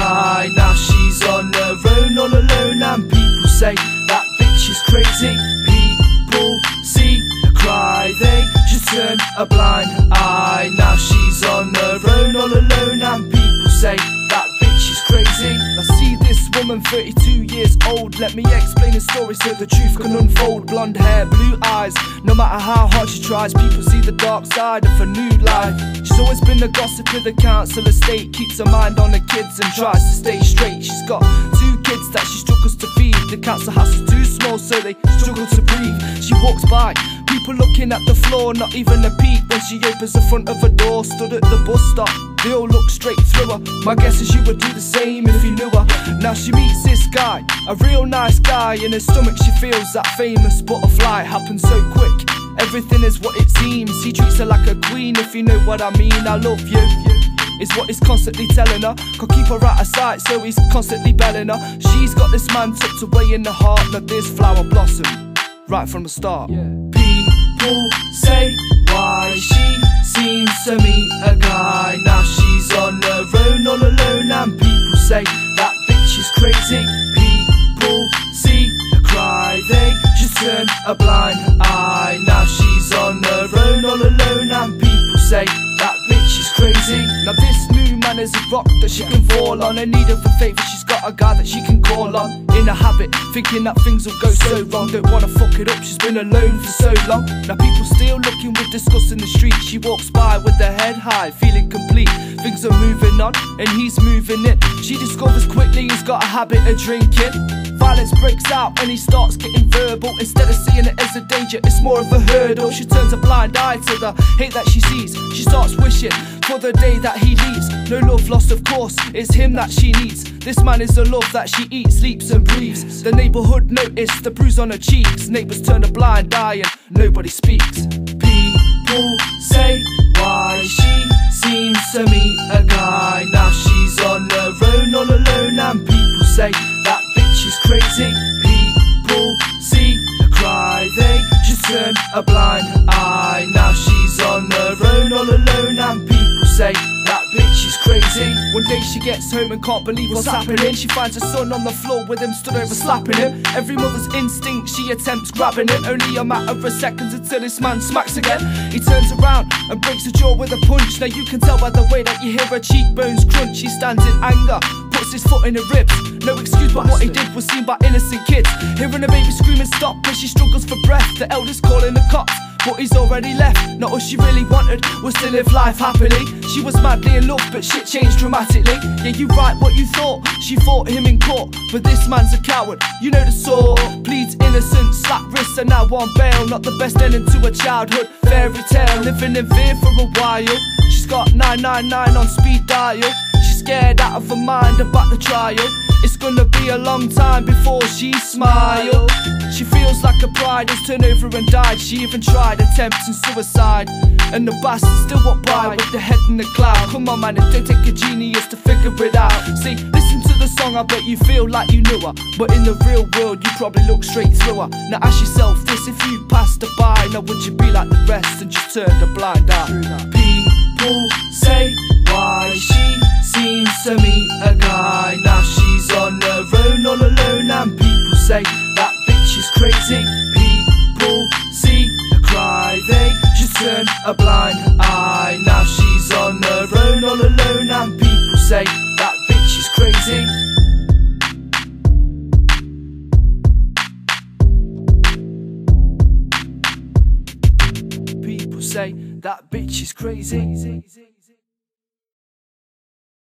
guy. Now she's on her own, all alone, and people say that bitch is crazy. People see her cry, they just turn a blind eye. Now she's on her own, all alone, and people say that bitch is crazy. I see this woman, 32 years old. Let me explain the story so the truth can unfold. Blonde hair, blue eyes. No matter how hard she tries, people see the dark side of her new life. She's always been the gossip of the council estate. Keeps her mind on the kids and tries to stay straight. She's got 2 kids that she struggles to feed. The council house is too small, so they struggle to breathe. She walks by, people looking at the floor, not even a peep. When she opens the front of her door, stood at the bus stop, they all look straight through her. My guess is you would do the same if you knew her. Now she meets this guy, a real nice guy. In her stomach she feels that famous butterfly. Happens so quick, everything is what it seems. He treats her like a queen, if you know what I mean. I love you is what he's constantly telling her. Can't keep her out of sight, so he's constantly belling her. She's got this man tucked away in the heart. Now this flower blossom right from the start. People say why she seems to meet a guy. Now she's on her own, all alone, and people say that bitch is crazy. People see her cry, they just turn a blind eye. Now she's on her own, all alone, and people say that bitch is crazy. Now this new man is a rock that she can fall on. In need of a favour, she's got a guy that she can call on. In a habit, thinking that things will go so wrong. Don't wanna fuck it up, she's been alone for so long. Now people still looking with disgust in the street. She walks by with her head high, feeling complete. Things are moving on, and he's moving in. She discovers quickly he's got a habit of drinking. Violence breaks out and he starts getting verbal. Instead of seeing it as a danger, it's more of a hurdle. She turns a blind eye to the hate that she sees. She starts wishing for the day that he leaves. No love lost, of course, it's him that she needs. This man is the love that she eats, sleeps and breathes. The neighbourhood notice the bruise on her cheeks. Neighbours turn a blind eye and nobody speaks. People say why she seems to meet a guy. Now she's on her own, all alone, and people say that bitch is crazy. People see her cry, they just turn a blind eye. Now she's on her own, all alone, and people say that bitch is crazy. One day she gets home and can't believe what's happening. She finds her son on the floor with him stood over slapping him. Every mother's instinct, she attempts grabbing him. Only a matter of seconds until this man smacks again. He turns around and breaks her jaw with a punch. Now you can tell by the way that you hear her cheekbones crunch. He stands in anger, puts his foot in her ribs. No excuse, but what he did was seen by innocent kids. Hearing the baby screaming stop as she struggles for breath. The elders calling the cops, but he's already left. Not all she really wanted was to live life happily. She was madly in love, but shit changed dramatically. Yeah, you write what you thought. She fought him in court, but this man's a coward. You know the sort. Pleads innocent, slap wrists, and now on bail. Not the best ending to a childhood fairy tale. Living in fear for a while. She's got 999 on speed dial. She's scared out of her mind about the trial. It's gonna be a long time before she smiles. She feels like her pride has turned over and died. She even tried attempting suicide, and the bastard still walked by with the head in the cloud. Come on man, it don't take a genius to figure it out. See, listen to the song, I bet you feel like you knew her, but in the real world you probably look straight through her. Now ask yourself this, if you passed her by, now would you be like the rest and just turn a blind eye? People say why she seems to meet a guy. Now she's on her own, all alone, and people say that bitch is crazy. People see her cry, they just turn a blind eye. Now she's on her own, all alone, and people say that bitch is crazy. People say that bitch is crazy.